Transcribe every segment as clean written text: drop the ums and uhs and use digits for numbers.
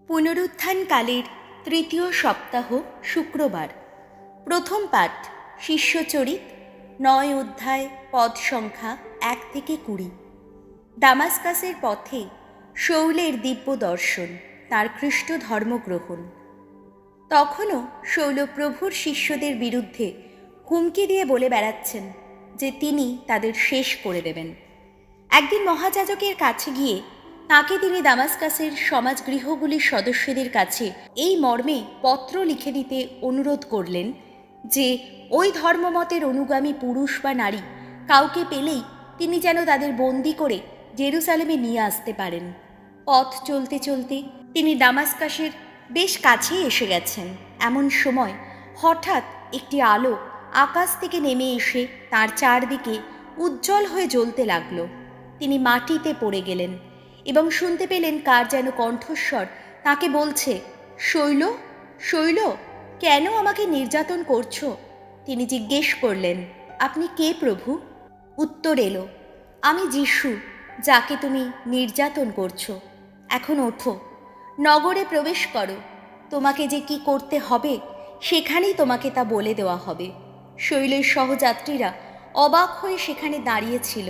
পুনরুত্থানকালের তৃতীয় সপ্তাহ শুক্রবার। প্রথম পাঠ শিষ্যচরিত ৯ অধ্যায়, পদ সংখ্যা ১ থেকে ২০। দামাস্কাসের পথে শৌলের দিব্য দর্শন, তার খ্রিস্ট ধর্মগ্রহণ। তখনও শৌল প্রভুর শিষ্যদের বিরুদ্ধে হুমকি দিয়ে বলে বেড়াচ্ছেন যে তিনি তাদের শেষ করে দেবেন। একদিন মহাযাজকের কাছে গিয়ে তাকে তিনি দামাস্কাসের সমাজগৃহগুলির সদস্যদের কাছে এই মর্মে পত্র লিখে দিতে অনুরোধ করলেন যে ওই ধর্মমতের অনুগামী পুরুষ বা নারী কাউকে পেলেই তিনি যেন তাদের বন্দি করে জেরুসালেমে নিয়ে আসতে পারেন। পথ চলতে চলতে তিনি দামাস্কাসের বেশ কাছেই এসে গেছেন। এমন সময় হঠাৎ একটি আলো আকাশ থেকে নেমে এসে তার চারদিকে উজ্জ্বল হয়ে জ্বলতে লাগলো। তিনি মাটিতে পড়ে গেলেন এবং শুনতে পেলেন কার যেন কণ্ঠস্বর তাকে বলছে, শৈল, শৈল, কেন আমাকে নির্যাতন করছো? তিনি জিজ্ঞেস করলেন, আপনি কে প্রভু? উত্তর এলো, আমি যিশু, যাকে তুমি নির্যাতন করছো। এখন ওঠো, নগরে প্রবেশ করো, তোমাকে যে কি করতে হবে সেখানেই তোমাকে তা বলে দেওয়া হবে। শৈলের সহযাত্রীরা অবাক হয়ে সেখানে দাঁড়িয়েছিল।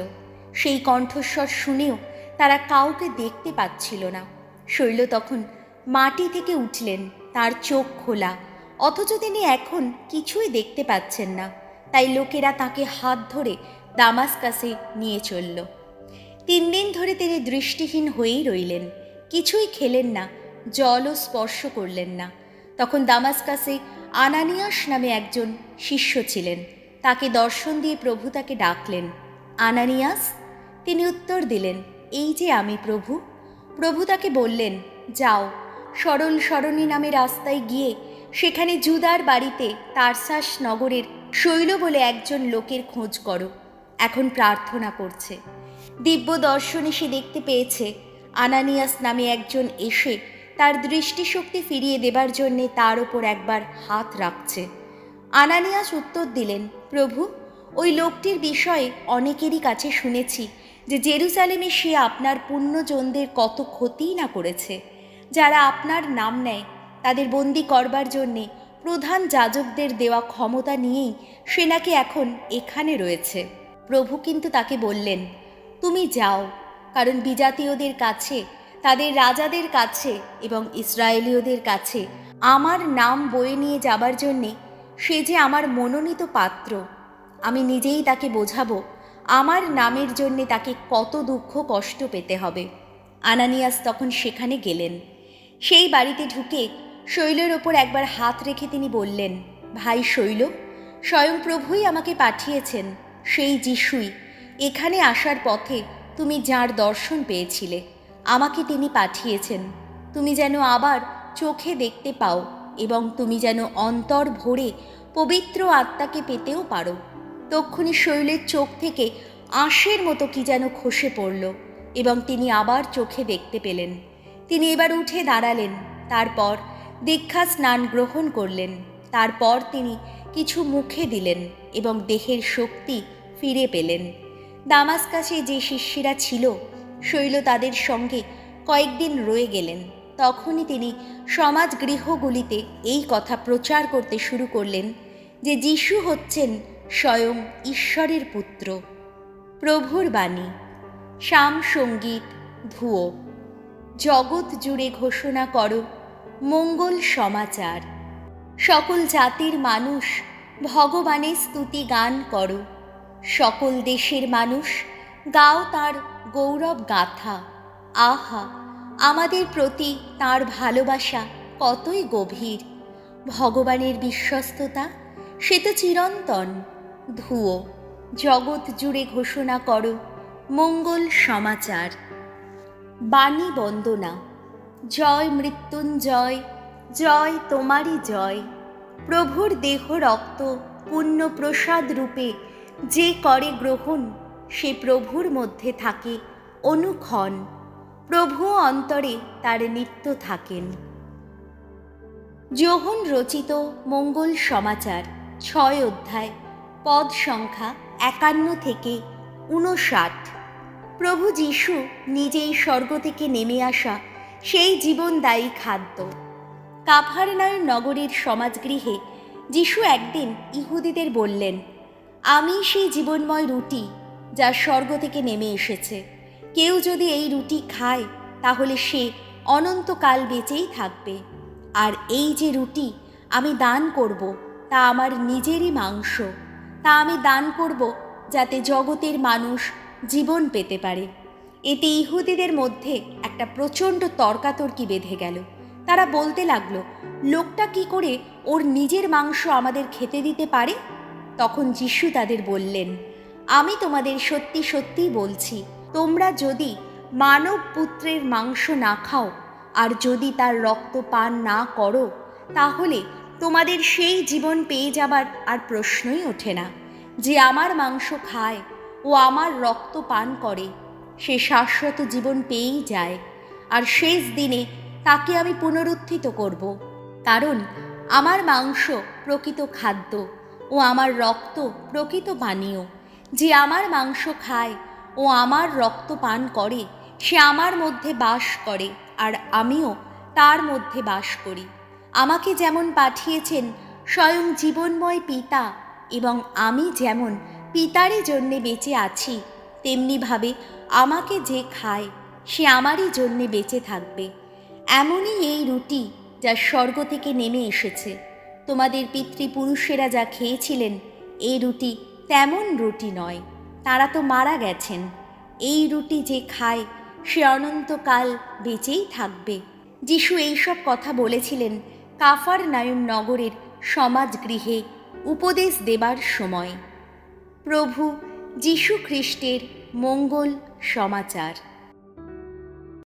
সেই কণ্ঠস্বর শুনেও তারা কাউকে দেখতে পাচ্ছিল না। শৈল তখন মাটি থেকে উঠলেন, তার চোখ খোলা, অথচ তিনি এখন কিছুই দেখতে পাচ্ছেন না। তাই লোকেরা তাকে হাত ধরে দামাস্কাসে নিয়ে চলল। ৩ দিন ধরে তিনি দৃষ্টিহীন হয়েই রইলেন, কিছুই খেলেন না, জলও স্পর্শ করলেন না। তখন দামাস্কাসে আনানিয়াস নামে একজন শিষ্য ছিলেন। তাকে দর্শন দিয়ে প্রভু তাকে ডাকলেন, আনানিয়াস। তিনি উত্তর দিলেন, এই যে আমি প্রভু। প্রভু তাকে বললেন, যাও, সরল সরণী নামে রাস্তায় গিয়ে সেখানে জুদার বাড়িতে তারসাস নগরের শৈল বলে একজন লোকের খোঁজ করো, এখন প্রার্থনা করছে। দিব্য দর্শনে সে দেখতে পেয়েছে আনানিয়াস নামে একজন এসে তার দৃষ্টিশক্তি ফিরিয়ে দেবার জন্যে তার ওপর একবার হাত রাখছে। আনানিয়াস উত্তর দিলেন, প্রভু, ওই লোকটির বিষয়ে অনেকেরই কাছে শুনেছি যে জেরুসালেমে সে আপনার পুণ্যজনদের কত ক্ষতিই না করেছে। যারা আপনার নাম নেয় তাদের বন্দি করবার জন্যে প্রধান যাজকদের দেওয়া ক্ষমতা নিয়েই সে নাকি এখন এখানে রয়েছে। প্রভু কিন্তু তাকে বললেন, তুমি যাও, কারণ বিজাতীয়দের কাছে, তাদের রাজাদের কাছে এবং ইসরায়েলীয়দের কাছে আমার নাম বয়ে নিয়ে যাবার জন্যে সে যে আমার মনোনীত পাত্র। আমি নিজেই তাকে বোঝাবো আমার নামের জন্যে তাকে কত দুঃখ কষ্ট পেতে হবে। আনানিয়াস তখন সেখানে গেলেন। সেই বাড়িতে ঢুকে শৈলের ওপর একবার হাত রেখে তিনি বললেন, ভাই শৈল, স্বয়ং প্রভুই আমাকে পাঠিয়েছেন, সেই যিশুই। এখানে আসার পথে তুমি যার দর্শন পেয়েছিলে, আমাকে তিনি পাঠিয়েছেন। তুমি যেন আবার চোখে দেখতে পাও এবং তুমি যেন অন্তর ভরে পবিত্র আত্মাকে পেতেও পারো। তক্ষুনি শৈলের চোখ থেকে আঁশের মতো কি যেন খসে পড়ল এবং তিনি আবার চোখে দেখতে পেলেন। তিনি এবার উঠে দাঁড়ালেন, তারপর দীক্ষা স্নান গ্রহণ করলেন। তারপর তিনি কিছু মুখে দিলেন এবং দেহের শক্তি ফিরে পেলেন। দামাস্কাসে যে শিষ্যরা ছিল, শৈল তাদের সঙ্গে কয়েকদিন রয়ে গেলেন। তখনই তিনি সমাজগৃহগুলিতে এই কথা প্রচার করতে শুরু করলেন যে যিশু হচ্ছেন স্বয়ং ঈশ্বরের পুত্র। প্রভুর বাণী। শাম সঙ্গীত ধুয়ো। জগৎ জুড়ে ঘোষণা করো মঙ্গল সমাচার। সকল জাতির মানুষ ভগবানের স্তুতি গান করো। সকল দেশের মানুষ গাও তার গৌরব গাথা। আহা, আমাদের প্রতি তার ভালোবাসা কতই গভীর। ভগবানের বিশ্বস্ততা সে তো চিরন্তন। ধুয়ো। জগৎ জুড়ে ঘোষণা করো মঙ্গল সমাচার। বাণী বন্দনা। জয় মৃত্যুঞ্জয়, জয় তোমারই জয়। প্রভুর দেহ রক্ত পুণ্য প্রসাদ রূপে যে করে গ্রহণ, সে প্রভুর মধ্যে থাকে অনুক্ষণ। প্রভু অন্তরে তার নিত্য থাকেন। যোহন রচিত মঙ্গল সমাচার 6 অধ্যায়, পদ সংখ্যা 51 থেকে 59। প্রভু যিশু নিজেই স্বর্গ থেকে নেমে আসা সেই জীবনদায়ী খাদ্য। কাফারনায়ুম নগরীর সমাজগৃহে যিশু একদিন ইহুদিদের বললেন, আমি সেই জীবনময় রুটি যা স্বর্গ থেকে নেমে এসেছে। কেউ যদি এই রুটি খায় তাহলে সে অনন্তকাল বেঁচেই থাকবে। আর এই যে রুটি আমি দান করব তা আমার নিজেরই মাংস। তা আমি দান করব যাতে জগতের মানুষ জীবন পেতে পারে। এতে ইহুদিদের মধ্যে একটা প্রচণ্ড তর্কাতর্কি বেঁধে গেল। তারা বলতে লাগলো, লোকটা কি করে ওর নিজের মাংস আমাদের খেতে দিতে পারে? তখন যিশু তাদের বললেন, আমি তোমাদের সত্যি সত্যি বলছি, তোমরা যদি মানব পুত্রের মাংস না খাও আর যদি তার রক্ত পান না করো, তাহলে তোমাদের সেই জীবন পেয়ে যাবার আর প্রশ্নই ওঠে না। যে আমার মাংস খায় ও আমার রক্ত পান করে সে শাশ্বত জীবন পেয়েই যায়, আর শেষ দিনে তাকে আমি পুনরুত্থিত করব। কারণ আমার মাংস প্রকৃত খাদ্য ও আমার রক্ত প্রকৃত পানীয়। যে আমার মাংস খায় ও আমার রক্ত পান করে সে আমার মধ্যে বাস করে আর আমিও তার মধ্যে বাস করি। আমাকে যেমন পাঠিয়েছেন স্বয়ং জীবনময় পিতা, এবং আমি যেমন পিতারই জন্যে বেঁচে আছি, তেমনিভাবে আমাকে যে খায় সে আমারই জন্যে বেঁচে থাকবে। এমনই এই রুটি যা স্বর্গ থেকে নেমে এসেছে। তোমাদের পিতৃপুরুষেরা যা খেয়েছিলেন এই রুটি তেমন রুটি নয়, তারা তো মারা গেছেন। এই রুটি যে খায় সে অনন্তকাল বেঁচেই থাকবে। যিশু এইসব কথা বলেছিলেন কাফারনায়ুম নগরের সমাজগৃহে উপদেশ দেবার সময়। প্রভু যীশু খ্রিস্টের মঙ্গল সমাচার।